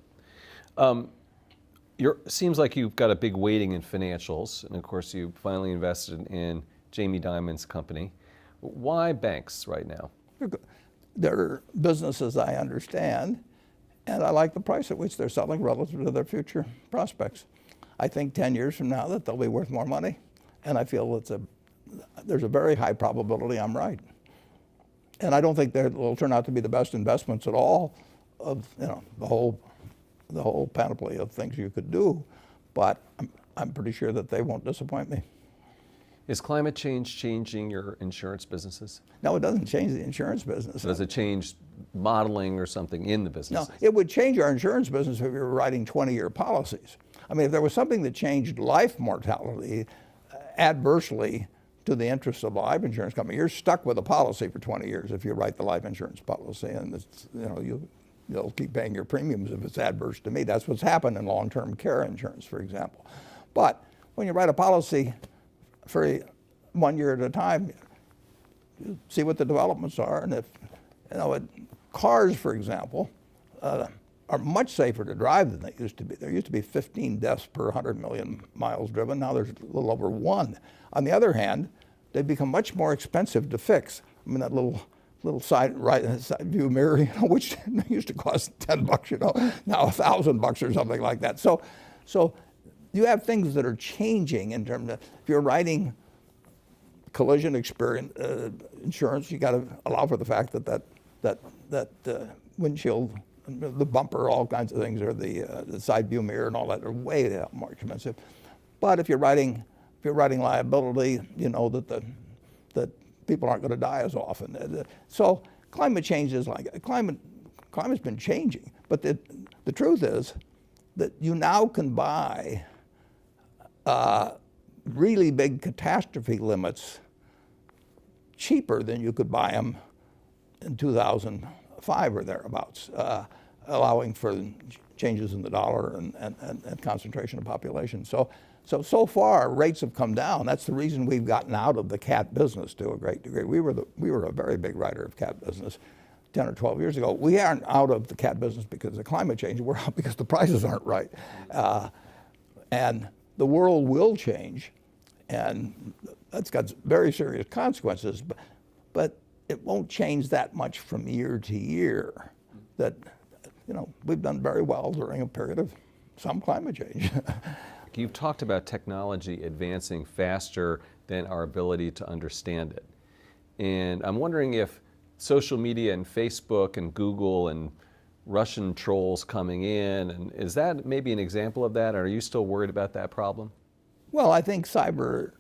S1: Seems like you've got a big weighting in financials, and of course you finally invested in Jamie Dimon's company. Why banks right now?
S2: They're businesses I understand, and I like the price at which they're selling relative to their future prospects. I think 10 years from now that they'll be worth more money, and I feel there's a very high probability I'm right. And I don't think they will turn out to be the best investments at all of, you know, the whole panoply of things you could do, but I'm pretty sure that they won't disappoint me.
S1: Is climate change changing your insurance businesses?
S2: No, it doesn't change the insurance business.
S1: Does it change modeling or something in the business?
S2: No, it would change our insurance business if we were writing 20-year policies. I mean, if there was something that changed life mortality adversely to the interests of a life insurance company, you're stuck with a policy for 20 years if you write the life insurance policy, and it's, you know, you'll keep paying your premiums if it's adverse to me. That's what's happened in long-term care insurance, for example. But when you write a policy for 1 year at a time, you see what the developments are, and if, you know, cars, for example, are much safer to drive than they used to be. There used to be 15 deaths per 100 million miles driven. Now there's a little over 1. On the other hand, they've become much more expensive to fix. I mean, that little little side view mirror, which used to cost $10, now $1,000 or something like that. So you have things that are changing in terms of, if you're writing collision insurance, you got to allow for the fact that windshield, the bumper, all kinds of things, or the side view mirror and all that are way more expensive. But if you're writing liability, you know that people aren't going to die as often. So climate change is climate's been changing. But the truth is that you now can buy really big catastrophe limits cheaper than you could buy them in 2005 or thereabouts, allowing for changes in the dollar and concentration of population. So far, rates have come down. That's the reason we've gotten out of the cat business to a great degree. We were a very big writer of cat business 10 or 12 years ago. We aren't out of the cat business because of climate change. We're out because the prices aren't right. And the world will change, and that's got very serious consequences, but it won't change that much from year to year. That, we've done very well during a period of some climate change.
S1: You've talked about technology advancing faster than our ability to understand it. And I'm wondering if social media and Facebook and Google and Russian trolls coming in, and is that maybe an example of that? Or are you still worried about that problem?
S2: Well, I think cyber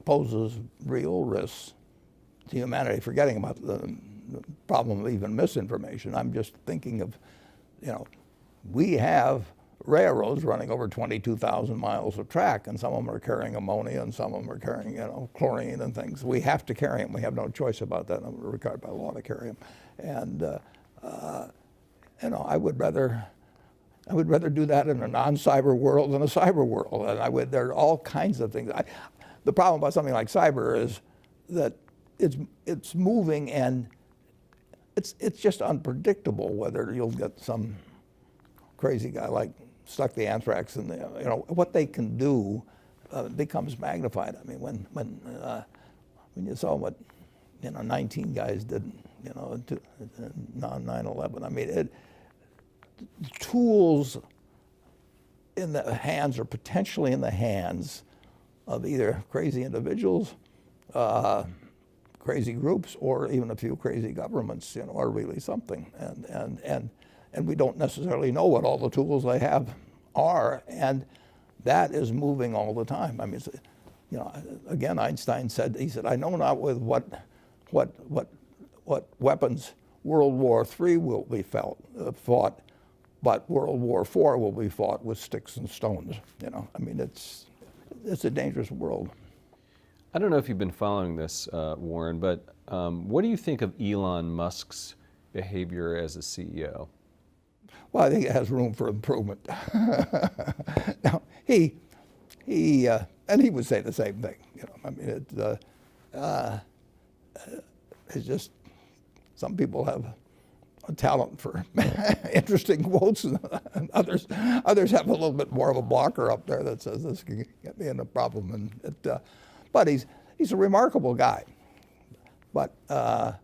S2: poses real risks to humanity, forgetting about the problem of even misinformation. I'm just thinking of, we have railroads running over 22,000 miles of track, and some of them are carrying ammonia, and some of them are carrying, chlorine and things. We have to carry them. We have no choice about that. We're required by law to carry them. And I would rather do that in a non-cyber world than a cyber world. And there are all kinds of things. The problem about something like cyber is that it's moving, and it's just unpredictable whether you'll get some crazy guy like stuck the anthrax in the, what they can do becomes magnified. I mean, when you saw what 19 guys did, on 9/11. I mean, tools in the hands, or potentially in the hands, of either crazy individuals, crazy groups, or even a few crazy governments, are really something. And we don't necessarily know what all the tools they have are, and that is moving all the time. I mean, again, Einstein said, I know not with what weapons World War III will be fought, but World War IV will be fought with sticks and stones. I mean, it's a dangerous world.
S1: I don't know if you've been following this, Warren, but what do you think of Elon Musk's behavior as a CEO?
S2: Well, I think it has room for improvement. Now, he and he would say the same thing. I mean, it's just some people have a talent for interesting quotes, and others have a little bit more of a blocker up there that says this can get me in a problem. But he's a remarkable guy. But I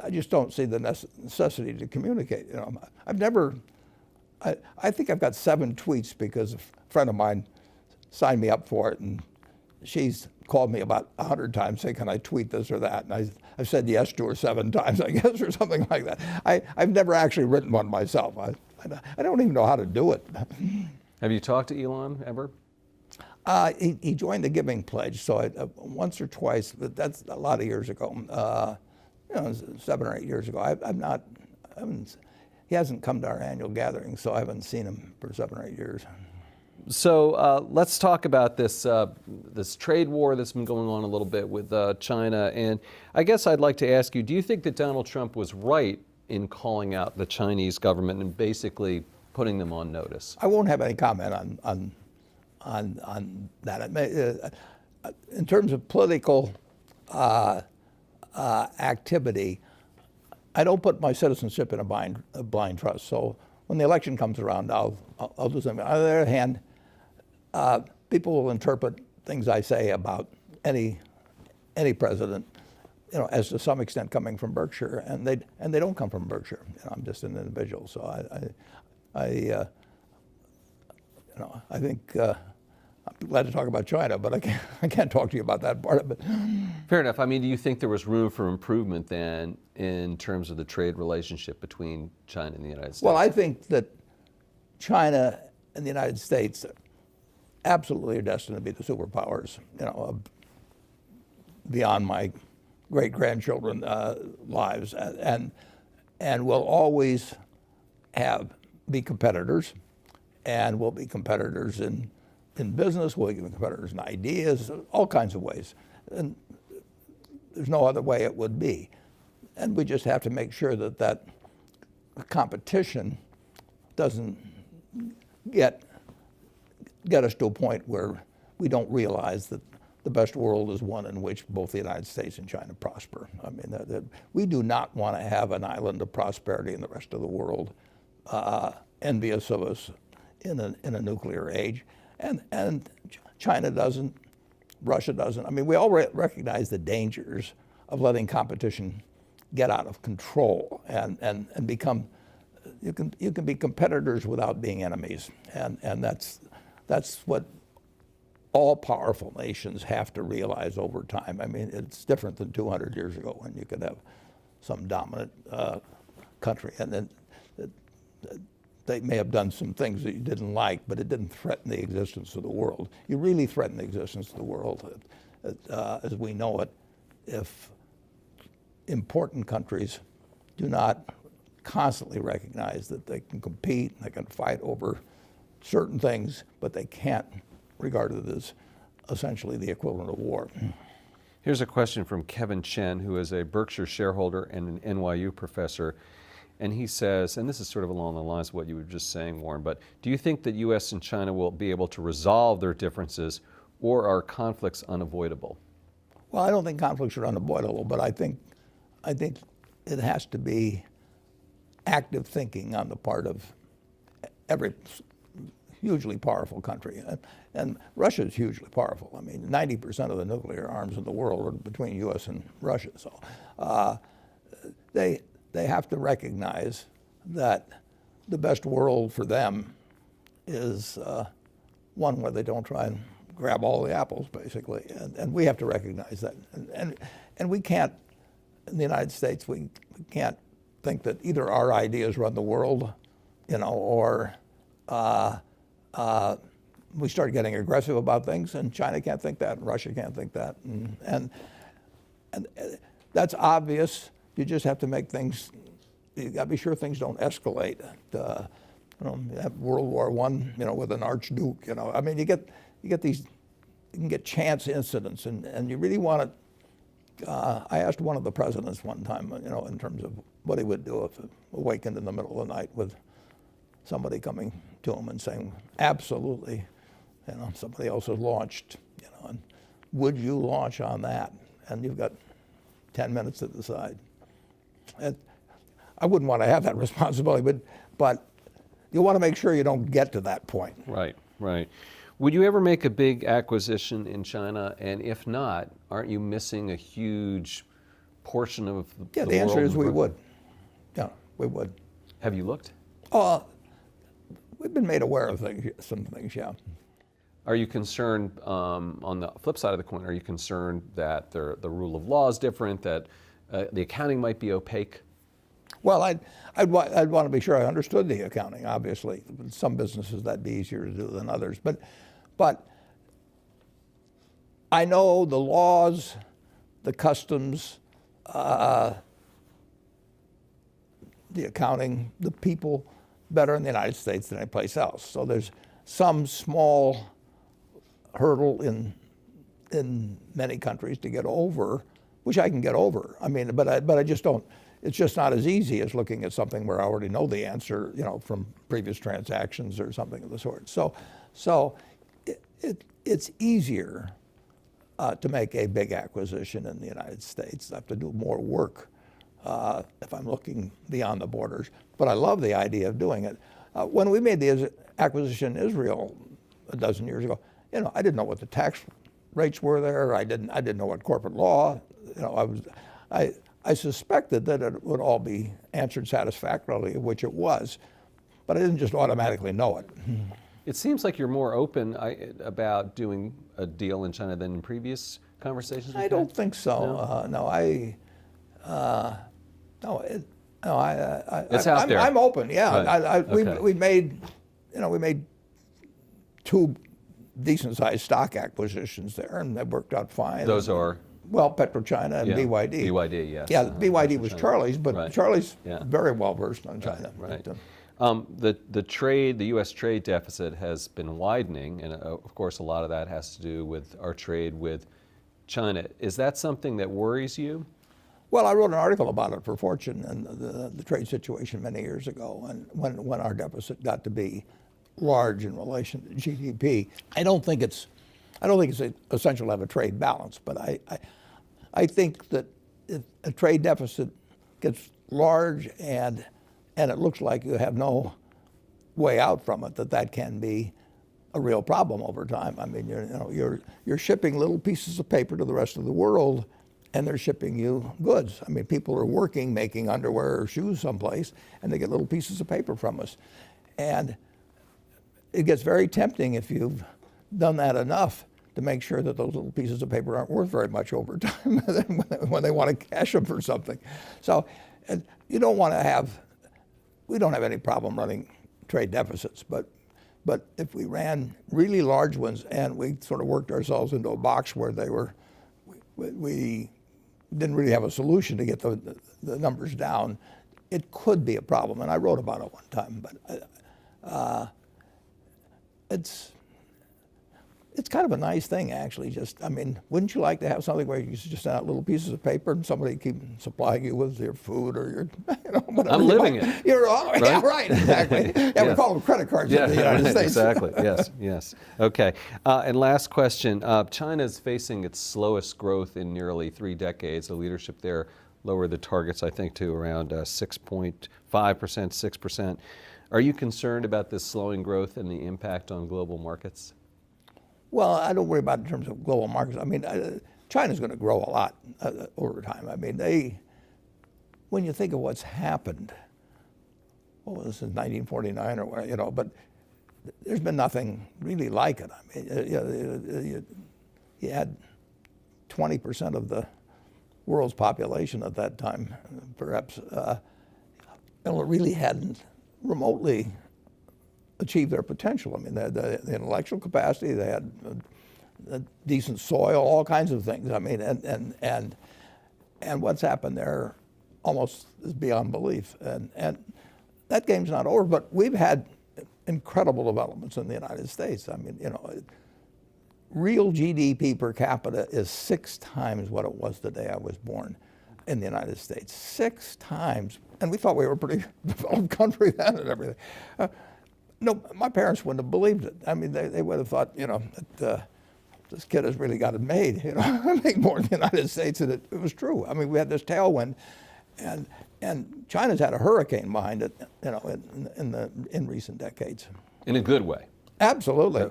S2: just don't see the necessity to communicate. I think I've got 7 tweets because a friend of mine signed me up for it, and she's called me about 100 times saying, can I tweet this or that? And I've said yes to her 7 times, I guess, or something like that. I've never actually written one myself. I don't even know how to do it.
S1: Have you talked to Elon ever?
S2: He joined the Giving Pledge, so once or twice, but that's a lot of years ago. 7 or 8 years ago. He hasn't come to our annual gathering, so I haven't seen him for 7 or 8 years.
S1: So let's talk about this trade war that's been going on a little bit with China. And I guess I'd like to ask you, do you think that Donald Trump was right in calling out the Chinese government and basically putting them on notice?
S2: I won't have any comment on that. In terms of political activity, I don't put my citizenship in a blind trust. So when the election comes around, I'll do something. On the other hand, people will interpret things I say about any any president, as to some extent coming from Berkshire, and they don't come from Berkshire. I'm just an individual, so I think I'm glad to talk about China, but I can't talk to you about that part of it.
S1: Fair enough. I mean, do you think there was room for improvement then in terms of the trade relationship between China and the United States?
S2: Well, I think that China and the United States absolutely are destined to be the superpowers, beyond my great-grandchildren lives, and will always be competitors, and will be competitors in business, will be competitors in ideas, all kinds of ways. And there's no other way it would be. And we just have to make sure that competition doesn't get us to a point where we don't realize that the best world is one in which both the United States and China prosper. I mean, we do not want to have an island of prosperity in the rest of the world, envious of us in a nuclear age. And China doesn't, Russia doesn't. I mean, we all recognize the dangers of letting competition get out of control and become, you can be competitors without being enemies. And that's what all powerful nations have to realize over time. I mean, it's different than 200 years ago when you could have some dominant country, and then they may have done some things that you didn't like, but it didn't threaten the existence of the world. You really threaten the existence of the world as we know it if important countries do not constantly recognize that they can compete, they can fight over certain things, but they can't regard it as essentially the equivalent of war.
S1: Here's a question from Kevin Chen, who is a Berkshire shareholder and an NYU professor. And he says, and this is sort of along the lines of what you were just saying, Warren, but do you think that U.S. and China will be able to resolve their differences, or are conflicts unavoidable?
S2: Well, I don't think conflicts are unavoidable, but I think it has to be active thinking on the part of every hugely powerful country. And Russia is hugely powerful. I mean, 90% of the nuclear arms in the world are between U.S. and Russia. So they have to recognize that the best world for them is one where they don't try and grab all the apples, basically. And we have to recognize that. And we can't, in the United States, we can't think that either our ideas run the world, or we start getting aggressive about things, and China can't think that, and Russia can't think that. And that's obvious. You just have to make things, you got to be sure things don't escalate. You have World War I, with an archduke, I mean, you get these, you can get chance incidents, and you really want to, I asked one of the presidents one time, in terms of what he would do if awakened in the middle of the night with somebody coming to him and saying, absolutely, somebody else has launched, and would you launch on that? And you've got 10 minutes to decide. And I wouldn't want to have that responsibility, but you want to make sure you don't get to that point.
S1: Right, right. Would you ever make a big acquisition in China? And if not, aren't you missing a huge portion of the world?
S2: Yeah, the answer is we would. Yeah, we would.
S1: Have you looked?
S2: We've been made aware of some things, yeah.
S1: Are you concerned, on the flip side of the coin, are you concerned that the rule of law is different, that the accounting might be opaque?
S2: Well, I'd want to be sure I understood the accounting, obviously. Some businesses that'd be easier to do than others. But I know the laws, the customs, the accounting, the people better in the United States than any place else. So there's some small hurdle in many countries to get over, which I can get over. I mean, but I just don't. It's just not as easy as looking at something where I already know the answer, from previous transactions or something of the sort. So it's easier to make a big acquisition in the United States. I have to do more work if I'm looking beyond the borders. But I love the idea of doing it. When we made the acquisition in Israel a dozen years ago, I didn't know what the tax rates were there. I didn't know what corporate law. You know, I suspected that it would all be answered satisfactorily, which it was, but I didn't just automatically know it.
S1: It seems like you're more open about doing a deal in China than in previous conversations.
S2: I don't think so.
S1: It's out there.
S2: I'm open. Yeah,
S1: Right.
S2: we made 2 decent-sized stock acquisitions there, and they worked out fine.
S1: Those are?
S2: Well, PetroChina and BYD.
S1: BYD, yes.
S2: Yeah, BYD was Charlie's, but
S1: Right.
S2: Charlie's
S1: Yeah.
S2: very well versed on China.
S1: Right.
S2: But,
S1: The U.S. trade deficit has been widening, and of course, a lot of that has to do with our trade with China. Is that something that worries you?
S2: well, I wrote an article about it for Fortune and the trade situation many years ago, and when our deficit got to be large in relation to GDP. I don't think it's essential to have a trade balance, but I think that if a trade deficit gets large and it looks like you have no way out from it, that can be a real problem over time. I mean, you're shipping little pieces of paper to the rest of the world, and they're shipping you goods. I mean, people are working, making underwear or shoes someplace, and they get little pieces of paper from us. And it gets very tempting if you've done that enough to make sure that those little pieces of paper aren't worth very much over time when they want to cash them for something. So you don't want to have, we don't have any problem running trade deficits, but if we ran really large ones and we sort of worked ourselves into a box where we didn't really have a solution to get the numbers down, it could be a problem. And I wrote about it one time, but it's kind of a nice thing, actually. I mean, wouldn't you like to have something where you just send out little pieces of paper and somebody keep supplying you with your food or your, whatever.
S1: I'm living it.
S2: You're all right. Yeah, right, exactly. Yeah,
S1: Yes.
S2: we call them credit cards in the United States.
S1: Exactly. Yes. Okay. And last question. China is facing its slowest growth in nearly 3 decades. The leadership there lowered the targets, I think, to around 6.5%, 6%. Are you concerned about this slowing growth and the impact on global markets?
S2: Well, I don't worry about it in terms of global markets. I mean, China's going to grow a lot over time. I mean, when you think of what's happened, well, this is 1949 or whatever, but there's been nothing really like it. I mean, you had 20% of the world's population at that time, perhaps, and it really hadn't remotely achieve their potential. I mean, they had the intellectual capacity, they had a decent soil, all kinds of things. I mean, and what's happened there almost is beyond belief. And that game's not over, but we've had incredible developments in the United States. I mean, real GDP per capita is 6 times what it was the day I was born in the United States. 6 times. And we thought we were a pretty developed country then and everything. No, my parents wouldn't have believed it. I mean, they would have thought, that this kid has really got it made. Make more in the United States, and it was true. I mean, we had this tailwind, and China's had a hurricane behind it, in recent decades.
S1: In a good way.
S2: Absolutely.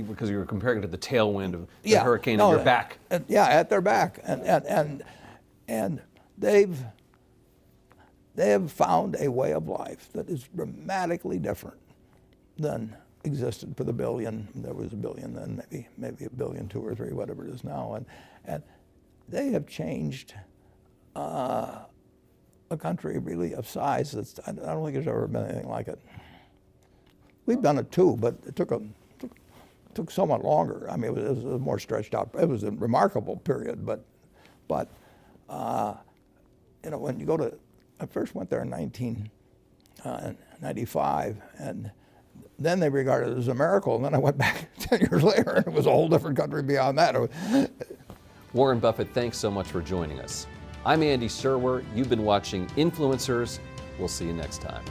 S1: Because you were comparing it to the tailwind of the
S2: Yeah,
S1: hurricane
S2: no,
S1: at your back.
S2: Yeah, at their back, and they have found a way of life that is dramatically different than existed for the billion. There was a billion then, maybe a billion, 2 or 3, whatever it is now, and they have changed a country really of size. I don't think there's ever been anything like it. We've done it too, but it took somewhat longer. I mean, it was more stretched out. It was a remarkable period, but when you go to, I first went there in 1995, and then they regarded it as a miracle, and then I went back 10 years later, and it was a whole different country beyond that.
S1: Warren Buffett, thanks so much for joining us. I'm Andy Serwer. You've been watching Influencers. We'll see you next time.